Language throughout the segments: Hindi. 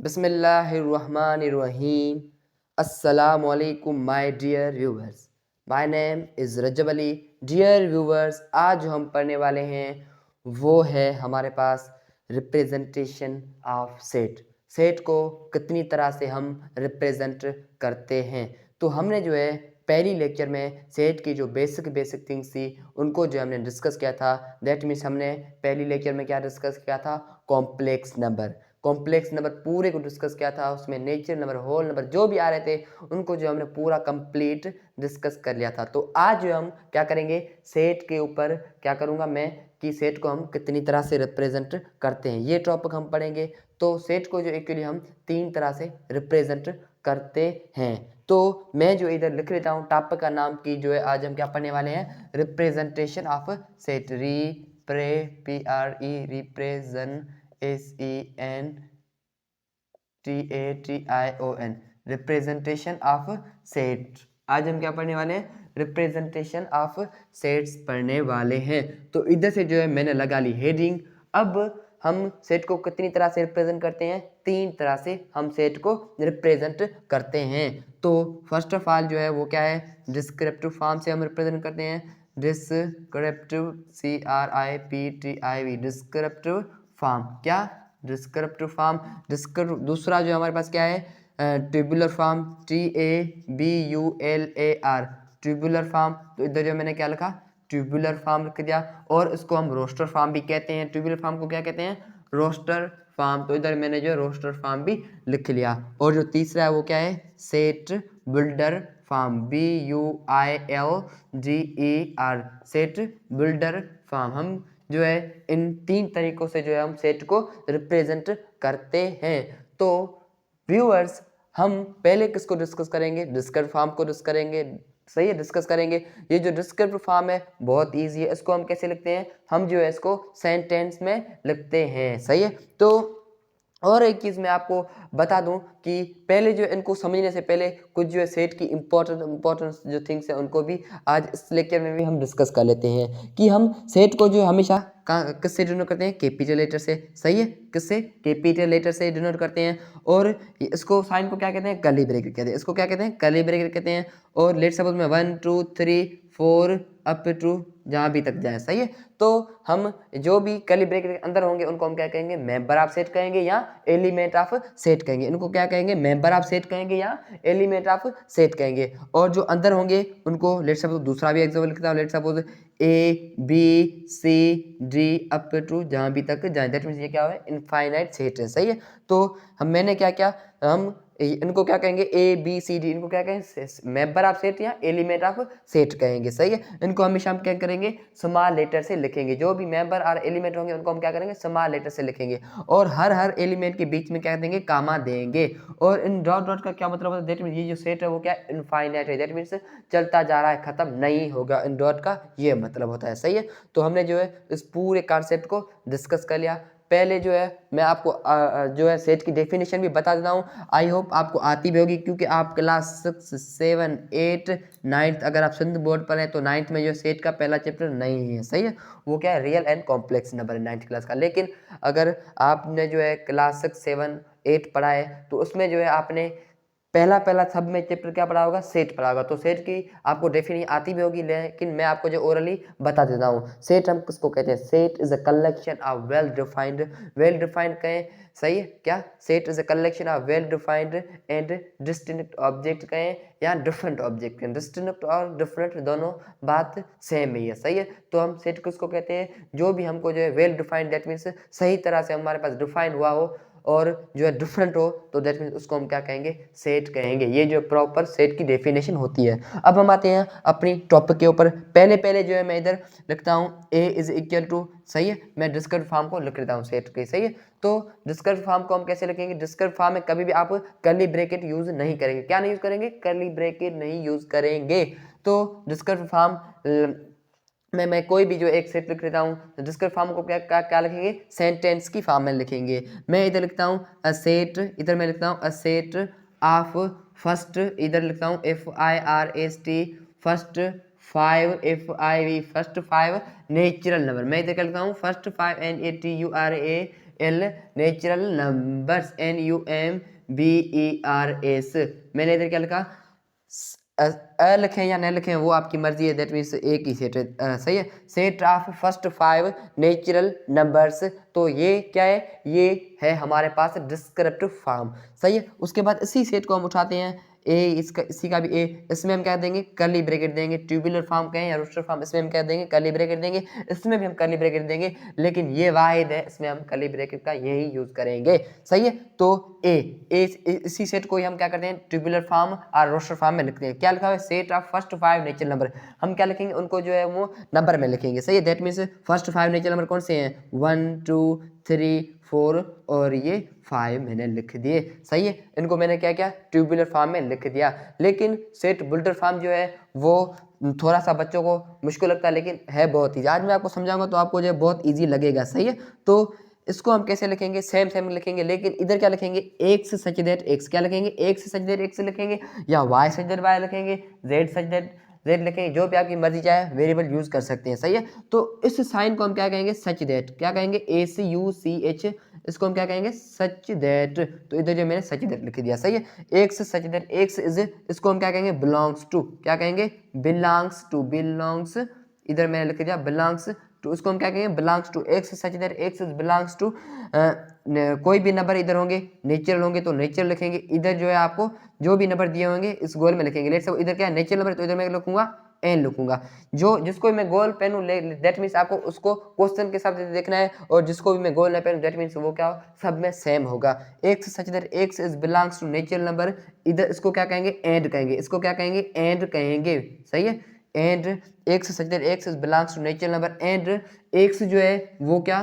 Bismillahirrahmanirrahim. Assalamu alaikum my dear viewers. My name is Rajab Ali. Dear viewers, आज जो हम पढ़ने वाले हैं वो है हमारे पास रिप्रेजेंटेशन ऑफ सेट। सेट को कितनी तरह से हम रिप्रेजेंट करते हैं। तो हमने जो है पहली लेक्चर में सेट की जो बेसिक थिंग्स थी उनको जो हमने डिस्कस किया था। दैट मीन्स हमने पहली लेक्चर में क्या डिस्कस किया था, कॉम्प्लेक्स नंबर पूरे को डिस्कस किया था। उसमें नेचुरल नंबर, होल नंबर जो भी आ रहे थे उनको जो हमने पूरा कंप्लीट डिस्कस कर लिया था। तो आज जो हम क्या करेंगे, सेट के ऊपर क्या करूंगा मैं कि सेट को हम कितनी तरह से रिप्रेजेंट करते हैं, ये टॉपिक हम पढ़ेंगे। तो सेट को जो एक्चुअली हम 3 तरह से रिप्रेजेंट करते हैं। तो मैं जो इधर लिख लेता हूँ टॉपिक का नाम कि जो है आज हम क्या पढ़ने वाले हैं, representation of set. Representation representation of set. आज हम क्या पढ़ने वाले हैं, रिप्रेजेंटेशन ऑफ सेट्स पढ़ने वाले हैं। तो इधर से जो है मैंने लगा ली हेडिंग। अब हम सेट को कितनी तरह से रिप्रेजेंट करते हैं, 3 तरह से हम सेट को रिप्रेजेंट करते हैं। तो फर्स्ट ऑफ ऑल जो है वो क्या है, डिस्क्रिप्टिव फॉर्म से हम रिप्रेजेंट करते हैं। Descriptive CRIPTIV descriptive form. क्या, डिस्क्रिप्टिव फॉर्म। दूसरा जो हमारे पास क्या है, tubular form, TABULAR tubular form. तो इधर जो मैंने क्या लिखा, ट्यूबुलर फॉर्म लिख दिया। और इसको हम रोस्टर फॉर्म भी कहते हैं। ट्यूबुलर फॉर्म को क्या कहते हैं, रोस्टर फॉर्म। तो इधर मैंने जो रोस्टर फॉर्म भी लिख लिया। और जो तीसरा है वो क्या है, set builder form, BUILDER set builder form. हम जो है इन 3 तरीकों से जो है हम सेट को रिप्रेजेंट करते हैं। तो व्यूअर्स, हम पहले किसको डिस्कस करेंगे, डिस्क्रिप्टिव फॉर्म को डिस्कस करेंगे। सही है, डिस्कस करेंगे। ये जो डिस्क्रिप्टिव फॉर्म है बहुत इजी है। इसको हम कैसे लिखते हैं, हम जो है इसको सेंटेंस में लिखते हैं। सही है। तो और एक चीज़ मैं आपको बता दूं कि पहले जो इनको समझने से पहले कुछ जो है सेट की इम्पोर्टेंस जो थिंग्स है उनको भी आज इस लेक्चर में भी हम डिस्कस कर लेते हैं। कि हम सेट को जो हमेशा किससे डिनोट करते हैं, कैपिटल लेटर से। सही है, किससे, कैपिटल लेटर से डिनोट करते हैं। और इसको साइन को क्या कहते हैं, कर्ली ब्रैकेट कहते हैं। इसको क्या कहते हैं, कर्ली ब्रैकेट कहते हैं। और लेट सपोज में 1 2 3 4 अप टू जहाँ भी तक जाए। सही है। तो हम जो भी कर्ली ब्रैकेट के अंदर होंगे उनको हम क्या कहेंगे, मेंबर ऑफ सेट कहेंगे या एलिमेंट ऑफ सेट कहेंगे। इनको क्या कहेंगे, मेंबर ऑफ सेट कहेंगे या एलिमेंट ऑफ सेट कहेंगे। और जो अंदर होंगे उनको लेट सपोज दूसरा भी एग्जांपल लिखता हूँ। Let suppose ABCD up to जहाँ भी तक जाए। दैट मीन्स ये क्या है, इनफाइनाइट सेट है। सही है। तो मैंने क्या क्या, हम इनको क्या कहेंगे, ABCD, इनको क्या कहेंगे, मेंबर ऑफ सेट या एलिमेंट ऑफ सेट कहेंगे। सही है। इनको हमेशा हम क्या करेंगे, स्मॉल लेटर से लिखेंगे। जो भी मेंबर और एलिमेंट होंगे उनको हम क्या करेंगे, स्मॉल लेटर से लिखेंगे। और हर एलिमेंट के बीच में क्या देंगे, कामा देंगे। और इन डॉट डॉट का क्या मतलब होता है, दैट मीन्स ये जो सेट है वो क्या, इनफाइनाइट है। दैट मीन्स चलता जा रहा है, खत्म नहीं होगा। इन डॉट का ये मतलब होता है। सही है। तो हमने जो है इस पूरे कॉन्सेप्ट को डिस्कस कर लिया। पहले जो है मैं आपको जो है सेट की डेफिनेशन भी बता देता हूँ। आई होप आपको आती भी होगी, क्योंकि आप क्लास 6 7 8 9 अगर आप सिंध बोर्ड पर हैं तो 9th में जो सेट का पहला चैप्टर नहीं है। सही है। वो क्या है, रियल एंड कॉम्प्लेक्स नंबर है 9th क्लास का। लेकिन अगर आपने जो है क्लास 6 7 8 पढ़ा है तो उसमें जो है आपने पहला सब में चैप्टर क्या पढ़ा होगा, सेट पढ़ा होगा। तो सेट की आपको डेफिनेशन आती भी होगी, लेकिन मैं आपको जो ओरली बता देता हूँ। सेट हम किसको कहते हैं, set is a collection of well defined कहें। सही है। क्या, set is a collection of well defined and distinct object कहें या डिफरेंट ऑब्जेक्ट कहें। डिस्टिंक्ट और डिफरेंट दोनों बात सेम ही है। सही है। तो हम सेट किसको कहते हैं, जो भी हमको जो है वेल डिफाइंड, दैट मीन्स सही तरह से हमारे पास डिफाइन हुआ हो और जो है डिफरेंट हो, तो दैट मीन्स उसको हम क्या कहेंगे, सेट कहेंगे। ये जो प्रॉपर सेट की डेफिनेशन होती है। अब हम आते हैं अपनी टॉपिक के ऊपर। पहले जो है मैं इधर लिखता हूँ A इज इक्वल टू। सही है। मैं डिस्क्रिप्टिव फॉर्म को लिख लेता हूँ सेट की। सही है। तो डिस्क्रिप्टिव फॉर्म को हम कैसे लिखेंगे, डिस्क्रिप्टिव फॉर्म में कभी भी आप कर्ली ब्रैकेट यूज नहीं करेंगे। क्या नहीं यूज करेंगे, कर्ली ब्रैकेट नहीं यूज करेंगे। तो डिस्क्रिप्टिव फॉर्म मैं कोई भी जो एक सेट लिख लेता हूँ, डिस्क्रिप्टिव फॉर्म को क्या लिखेंगे, सेंटेंस की फॉर्म में लिखेंगे। मैं इधर लिखता हूँ अ सेट, इधर मैं लिखता हूँ अ सेट ऑफ फर्स्ट, इधर लिखता हूँ FIRST first 5 FIV first 5 natural number. मैं इधर क्या लिखता हूँ, first 5 NATURAL L natural numbers NUMBERS। मैंने इधर क्या लिखा, लिखें या न लिखें वो आपकी मर्जी है, दैट मीन्स एक ही सेट है, सही है। Set of first 5 natural numbers, तो ये क्या है, ये है हमारे पास डिस्क्रिप्टिव फॉर्म, सही है। उसके बाद इसी सेट को हम उठाते हैं ए, इसका इसी का भी ए, इसमें हम क्या देंगे, कर्ली ब्रैकेट देंगे। ट्यूबुलर फॉर्म कहें या रोस्टर फॉर्म, इसमें हम क्या देंगे, कर्ली ब्रैकेट देंगे। इसमें भी हम कर्ली ब्रैकेट देंगे, लेकिन ये वाहिद है, इसमें हम कर्ली ब्रैकेट का यही यूज करेंगे, सही है। तो ए इसी सेट को ही हम क्या करते हैं, ट्यूबुलर फॉर्म और रोस्टर फॉर्म में लिखते हैं। क्या लिखा हुआ है, set of first 5 natural number, हम क्या लिखेंगे, उनको जो है वो नंबर में लिखेंगे, सही है। That means first 5 natural number कौन से हैं, 1 2 3 4 और ये 5 मैंने लिख दिए, सही है। इनको मैंने क्या किया, ट्यूबुलर फॉर्म में लिख दिया। लेकिन सेट बुल्टर फॉर्म जो है वो थोड़ा सा बच्चों को मुश्किल लगता है, लेकिन है बहुत ईजी। आज मैं आपको समझाऊंगा तो आपको जो है बहुत ईजी लगेगा, सही है। तो इसको हम कैसे लिखेंगे, सेम लिखेंगे, लेकिन इधर क्या लिखेंगे, एक्स सच दैट एक्स, क्या लिखेंगे, एक्स सच दैट एक्स लिखेंगे, या वाई सच दैट वाई लिखेंगे, जेड सच दैट जेड लिखेंगे, जो भी आपकी मर्जी चाहे वेरिएबल यूज कर सकते हैं, सही है। तो इस साइन को हम क्या कहेंगे, सच दैट, क्या कहेंगे, SUCH, इसको हम क्या कहेंगे, सच दैट। तो इधर जो मैंने सच दैट लिख दिया, सही है। X such that X is, इसको हम क्या कहेंगे, बिलोंग्स टू, क्या कहेंगे, बिलोंग्स टू, बिलोंग्स, इधर मैंने लिख दिया बिलोंग्स टू, इसको हम क्या कहेंगे, belongs to X such that X belongs to, कोई भी नंबर इधर होंगे नेचुरल होंगे तो नेचुरल लिखेंगे। इधर जो है आपको जो भी नंबर दिए होंगे इस गोल में लिखेंगे। लेट से इधर क्या है, नेचुरल नंबर, तो इधर मैं लिखूंगा एन लिखूंगा। जो जिसको भी मैं गोल पहनूं, दैट मीन्स आपको उसको क्वेश्चन के हिसाब से देखना है, और जिसको भी मैं गोल ना पहनूं दैट मीन्स वो क्या हो, सब में सेम होगा। X such that X is belongs to natural number, इधर इसको क्या कहेंगे, एंड कहेंगे, इसको क्या कहेंगे, एंड कहेंगे, सही है। And X such that X is belongs to natural number, and X जो है वो क्या,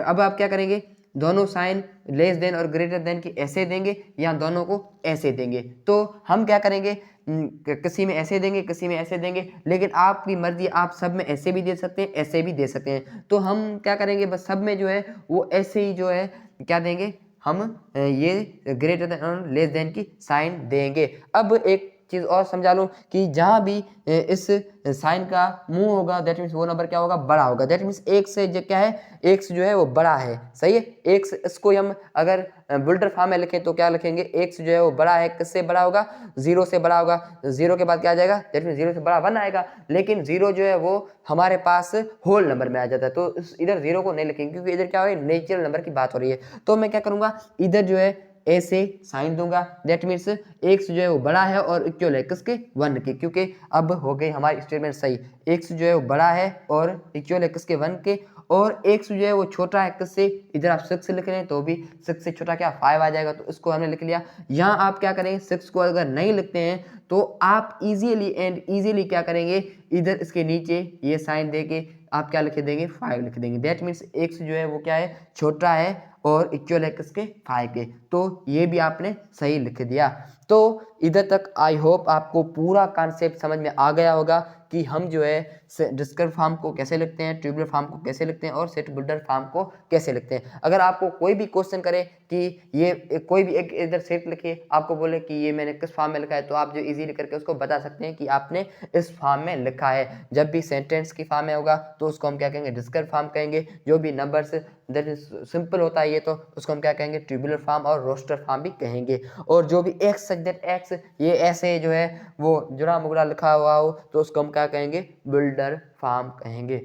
अब आप क्या करेंगे, दोनों साइन लेस देन और ग्रेटर देन की ऐसे देंगे, या दोनों को ऐसे देंगे। तो हम क्या करेंगे, किसी में ऐसे देंगे, किसी में ऐसे देंगे, लेकिन आपकी मर्जी, आप सब में ऐसे भी दे सकते हैं, ऐसे भी दे सकते हैं। तो हम क्या करेंगे, बस सब में जो है वो ऐसे ही जो है क्या देंगे, हम ये ग्रेटर देन और लेस देन की साइन देंगे। अब एक चीज और समझा लूं कि जहां भी इस साइन का मुंह होगा दैट मीन्स वो नंबर क्या होगा, बड़ा होगा। दैट मीन्स एक से जो क्या है, एक्स जो है वो बड़ा है, सही है। एक्स, इसको हम अगर बुल्टर फॉर्म में लिखें तो क्या लिखेंगे, एक्स जो है वो बड़ा है, किससे बड़ा होगा, 0 से बड़ा होगा। 0 के बाद क्या आ जाएगा, दैट मीन्स 0 से बड़ा 1 आएगा, लेकिन 0 जो है वो हमारे पास होल नंबर में आ जाता है, तो इधर 0 को नहीं लिखेंगे, क्योंकि इधर क्या हो रही है, नेचुरल नंबर की बात हो रही है। तो मैं क्या करूंगा, इधर जो है ऐसे साइन दूंगा, दैट मीन्स एक्स जो है वो बड़ा है और इक्वल है किसके, 1 के, क्योंकि अब हो गई हमारी स्टेटमेंट सही। एक्स जो है वो बड़ा है और इक्वल है किसके, 1 के, और एक्स जो है वो छोटा है किससे, इधर आप 6 लिख रहे हैं तो भी 6 से छोटा क्या 5 आ जाएगा, तो इसको हमने लिख लिया। यहाँ आप क्या करेंगे, 6 को अगर नहीं लिखते हैं तो आप इजीली क्या करेंगे, इधर इसके नीचे ये साइन दे के आप क्या लिख देंगे, 5 लिख देंगे। दैट मीन्स एक्स जो है वो क्या है, छोटा है और इक्वल है किसके, 5 के। तो ये भी आपने सही लिख दिया। तो इधर तक आई होप आपको पूरा कॉन्सेप्ट समझ में आ गया होगा कि हम जो है डिस्क्रिप्टिव फॉर्म को कैसे लिखते हैं, ट्यूबुलर फॉर्म को कैसे लिखते हैं, और सेट बुल्टर फॉर्म को कैसे लिखते हैं। अगर आपको कोई भी क्वेश्चन करे कि ये कोई भी एक इधर सेट लिखे, आपको बोले कि ये मैंने किस फॉर्म में लिखा है, तो आप जो इजीली करके उसको बता सकते हैं कि आपने इस फॉर्म में लिखा है। जब भी सेंटेंस की फॉर्म में होगा तो उसको हम क्या कहेंगे, डिस्क्रिप्टिव फॉर्म कहेंगे। जो भी नंबर्स दैट इज सिंपल होता है ये, तो उसको हम क्या कहेंगे, ट्यूबुलर फॉर्म और रोस्टर फॉर्म भी कहेंगे। और जो भी एक्स सच दैट एक्स ये ऐसे जो है वो जुड़ा मुगड़ा लिखा हुआ हो, तो उसको हम क्या कहेंगे, बुल्टर फॉर्म कहेंगे।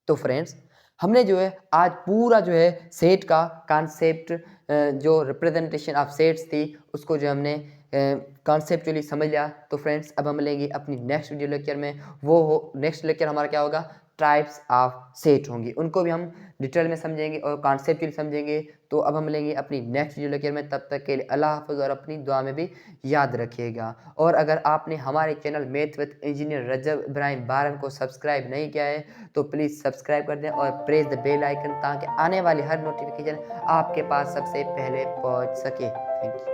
तो फ्रेंड्स, हमने जो है आज पूरा जो है सेट का कॉन्सेप्ट, जो रिप्रेजेंटेशन ऑफ सेट्स थी उसको जो हमने कॉन्सेप्चुअली समझ लिया। तो फ्रेंड्स, अब हम मिलेंगे अपनी नेक्स्ट वीडियो लेक्चर में। वो हो नेक्स्ट लेक्चर हमारा क्या होगा, टाइप्स ऑफ सेट होंगी, उनको भी हम डिटेल में समझेंगे और कॉन्सेप्चुअली समझेंगे। तो अब हम मिलेंगे अपनी नेक्स्ट वीडियो लेक्चर में। तब तक के लिए अल्लाह हाफ़िज़, और अपनी दुआ में भी याद रखिएगा। और अगर आपने हमारे चैनल मैथ विद इंजीनियर रजब इब्राहिम बारन को सब्सक्राइब नहीं किया है तो प्लीज़ सब्सक्राइब कर दें और प्रेस द बेल आइकन, ताकि आने वाली हर नोटिफिकेशन आपके पास सबसे पहले पहुंच सके। Thank you.